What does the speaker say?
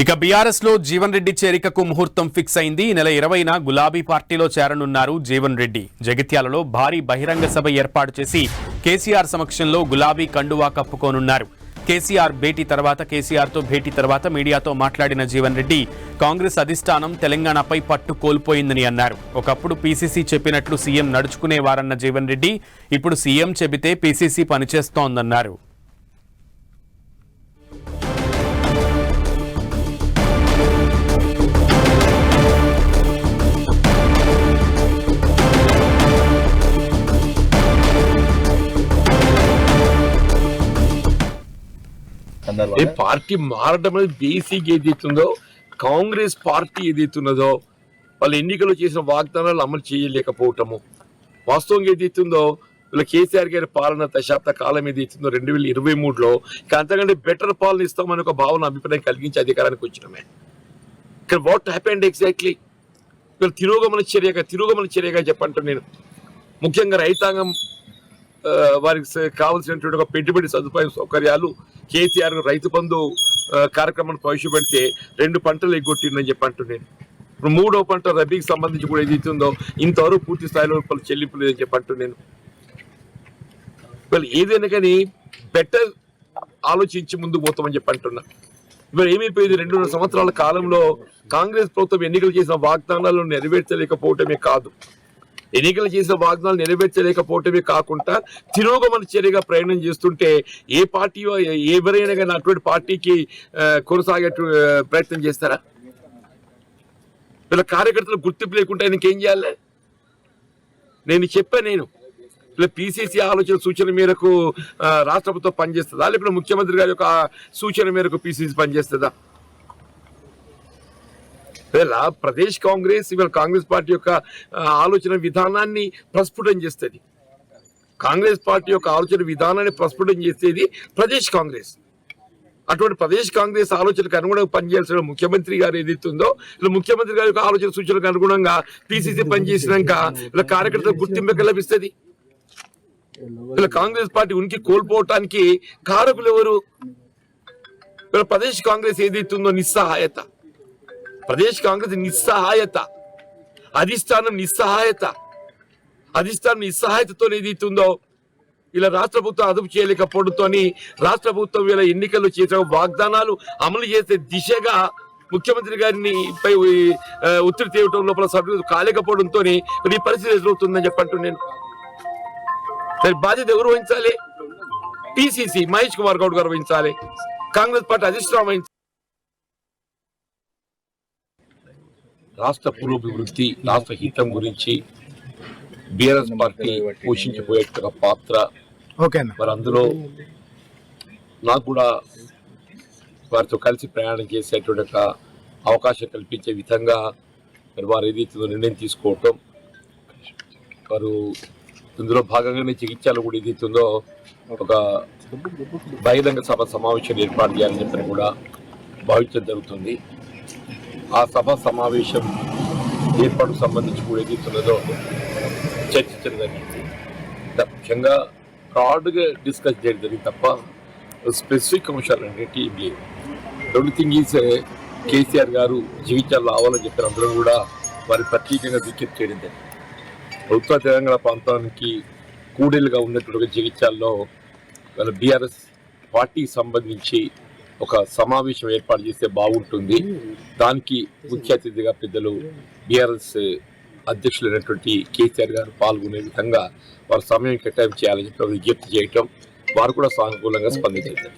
ఇక బీఆర్ఎస్ లో జీవన్ రెడ్డి చేరికకు ముహూర్తం ఫిక్స్ అయింది. ఈ నెల 20న గులాబీ పార్టీలో చేరనున్నారు జీవన్ రెడ్డి. జగిత్యాలలో భారీ బహిరంగ సభ ఏర్పాటు చేసి కేసీఆర్ సమక్షంలో గులాబీ కండువా కప్పుకోనున్నారు. కేసీఆర్ తో భేటీ తర్వాత మీడియాతో మాట్లాడిన జీవన్ రెడ్డి కాంగ్రెస్ అధిష్టానం తెలంగాణపై పట్టు కోల్పోయిందని అన్నారు. ఒకప్పుడు పీసీసీ చెప్పినట్లు సీఎం నడుచుకునేవారన్న జీవన్ రెడ్డి ఇప్పుడు సీఎం చెబితే పీసీసీ పనిచేస్తోందన్నారు. పార్టీ మారడం అనేది బేసిక్ ఏదైతుందో కాంగ్రెస్ పార్టీ ఏదైతున్నదో వాళ్ళు ఎన్నికలు చేసిన వాగ్దానాలు అమలు చేయలేకపోవటము, వాస్తవంగా ఏదైతుందో వీళ్ళ కేసీఆర్ గారి పాలన దశాబ్ద కాలం ఏదైతుందో 2023లో అంతకంటే బెటర్ పాలన ఇస్తామని ఒక భావన అభిప్రాయం కలిగించి అధికారానికి వచ్చినమే. ఇక్కడ వాట్ హ్యాపెండ్ ఎగ్జాక్ట్లీ వీళ్ళు తిరోగమన చర్యగా చెప్పంటాను నేను. ముఖ్యంగా రైతాంగం వారికి కావాల్సినటువంటి ఒక పెట్టుబడి సౌకర్యాలు కేసీఆర్ రైతు బంధు కార్యక్రమాన్ని ప్రవేశపెడితే 2 పంటలు ఎగ్గొట్టిందని చెప్పంటూ నేను. ఇప్పుడు 3వ పంట రబీకి సంబంధించి కూడా ఏదైతుందో ఇంతవరకు పూర్తి స్థాయిలో చెల్లింపు లేదని చెప్పంటూ నేను. వాళ్ళు ఏదైనా కానీ బెటర్ ఆలోచించి ముందుకు పోతామని చెప్పంటున్నా. ఇవాళ ఏమైపోయింది, 2.5 సంవత్సరాల కాలంలో కాంగ్రెస్ ప్రభుత్వం ఎన్నికలు చేసిన వాగ్దానాలను నెరవేర్చలేకపోవటమే కాదు, ఎన్నికలు చేసిన వాగ్దానాలు నెరవేర్చలేకపోవటమే కాకుండా తిరోగమన చర్యగా ప్రయాణం చేస్తుంటే ఏ పార్టీ ఎవరైనా కానీ అటువంటి పార్టీకి కొనసాగే ప్రయత్నం చేస్తారా? వీళ్ళ కార్యకర్తలు గుర్తింపు లేకుండా ఇంకేం చేయాలి? నేను చెప్పాను, ఇలా పీసీసీ ఆలోచన సూచన మేరకు రాష్ట్ర ప్రభుత్వం పనిచేస్తుందా, లేకపోతే ముఖ్యమంత్రి గారి యొక్క సూచన మేరకు పీసీసీ పనిచేస్తుందా? ప్రదేశ్ కాంగ్రెస్ ఇవాళ కాంగ్రెస్ పార్టీ యొక్క ఆలోచన విధానాన్ని ప్రస్ఫుటం చేస్తుంది. కాంగ్రెస్ పార్టీ యొక్క ఆలోచన విధానాన్ని ప్రస్ఫుటం చేసేది ప్రదేశ్ కాంగ్రెస్. అటువంటి ప్రదేశ్ కాంగ్రెస్ ఆలోచనకు అనుగుణంగా పనిచేయాల్సిన ముఖ్యమంత్రి గారు ఏదైతుందో ఇలా ముఖ్యమంత్రి గారి యొక్క ఆలోచన సూచనకు అనుగుణంగా పీసీసీ పనిచేసినాక ఇలా కార్యకర్తలకు గుర్తింపు లభిస్తుంది. ఇలా కాంగ్రెస్ పార్టీ ఉనికి కోల్పోవటానికి కారకులు ఎవరు? ఇలా ప్రదేశ్ కాంగ్రెస్ ఏదైతుందో నిస్సహాయత, ప్రదేశ్ కాంగ్రెస్ నిస్సహాయత, అధిష్టానం నిస్సహాయతతో ఏదైతుందో ఇలా రాష్ట్ర ప్రభుత్వం అదుపు చేయలేకపోవడంతో రాష్ట్ర ప్రభుత్వం ఇలా ఎన్నికల్లో చేసిన వాగ్దానాలు అమలు చేసే దిశగా ముఖ్యమంత్రి గారిని పై ఒత్తిడి తేవటం లోపల సభ్యులు కాలేకపోవడంతో ఈ పరిస్థితి ఎదురవుతుందని చెప్పంటూ నేను. బాధ్యత ఎవరు వహించాలి? పీసీసీ మహేష్ కుమార్ గౌడ్ గారు వహించాలి, కాంగ్రెస్ పార్టీ అధిష్టానం వహించాలి. రాష్ట్ర పురోభివృద్ధి, రాష్ట్ర హితం గురించి బీఆర్ఎస్ పార్టీ పోషించబోయే పాత్ర మరి అందులో నాకు కూడా వారితో కలిసి ప్రయాణం చేసేటువంటి అవకాశం కల్పించే విధంగా మరి వారు ఏదైతే నిర్ణయం తీసుకోవటం, వారు ఇందులో భాగంగానే చికిత్సలు కూడా ఏదైతుందో ఒక బహిరంగ సమావేశాలు ఏర్పాటు చేయాలని చెప్పని కూడా భావించడం జరుగుతుంది. ఆ సమావేశం ఏర్పాటుకు సంబంధించి కూడా ఏదైతున్నదో చర్చించడం జరిగింది. ముఖ్యంగా బ్రాడ్గా డిస్కస్ చేయడం జరిగింది తప్ప స్పెసిఫిక్ అంశాలు అనేవి ఏం లేవు. ఎవ్రీథింగ్ ఈజ్ కేసీఆర్ గారు జీవితాల్లో రావాలని చెప్పిన అందరూ కూడా వారి ప్రత్యేకంగా విజ్ఞప్తి చేయడం జరిగింది. ఉత్తర తెలంగాణ ప్రాంతానికి కూడేలుగా ఉన్నటువంటి జగిత్యాల్లో వాళ్ళ బీఆర్ఎస్ పార్టీకి సంబంధించి ఒక సమావేశం ఏర్పాటు చేస్తే బాగుంటుంది. దానికి ముఖ్య అతిథిగా పెద్దలు బీఆర్ఎస్ అధ్యక్షులైనటువంటి కేసీఆర్ గారు పాల్గొనే విధంగా వారు సమయం కేటాయింపు చేయాలని చెప్పి విజ్ఞప్తి చేయటం, వారు కూడా సానుకూలంగా స్పందించారు.